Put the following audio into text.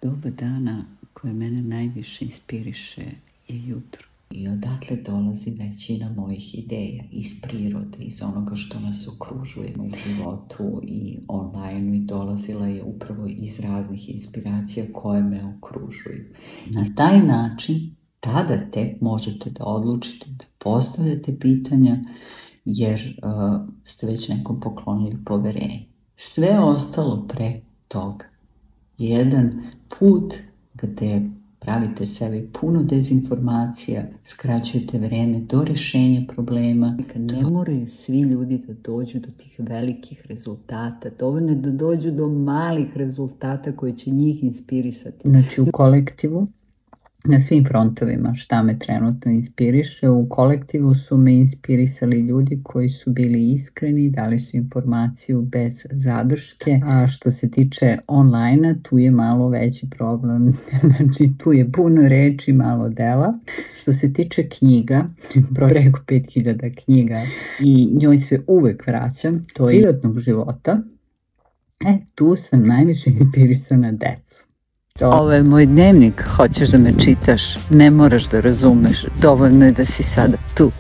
Doba dana koje mene najviše inspiriše je jutro. I odatle dolazi većina mojih ideja iz prirode, iz onoga što nas okružuje u životu i online, i dolazila je upravo iz raznih inspiracija koje me okružuju. Na taj način tada tek možete da odlučite da postavljate pitanja jer ste već nekom poklonili poverenje. Sve ostalo pre toga je jedan put gde pravite sebi puno dezinformacija, skraćujete vreme do rešenja problema. Ne moraju svi ljudi da dođu do tih velikih rezultata, dovoljno je da dođu do malih rezultata koji će njih inspirisati. Znači u kolektivu, na svim frontovima šta me trenutno inspiriše, u kolektivu su me inspirisali ljudi koji su bili iskreni, dali su informaciju bez zadrške, a što se tiče online-a, tu je malo veći problem, znači tu je puno reči, malo dela. Što se tiče knjiga, preko 5000 knjiga i njoj se uvek vraćam, to je privatnog života, tu sam najviše inspirisana decu. Ovo je moj dnevnik, hoćeš da me čitaš, ne moraš da razumeš, dovoljno je da si sada tu.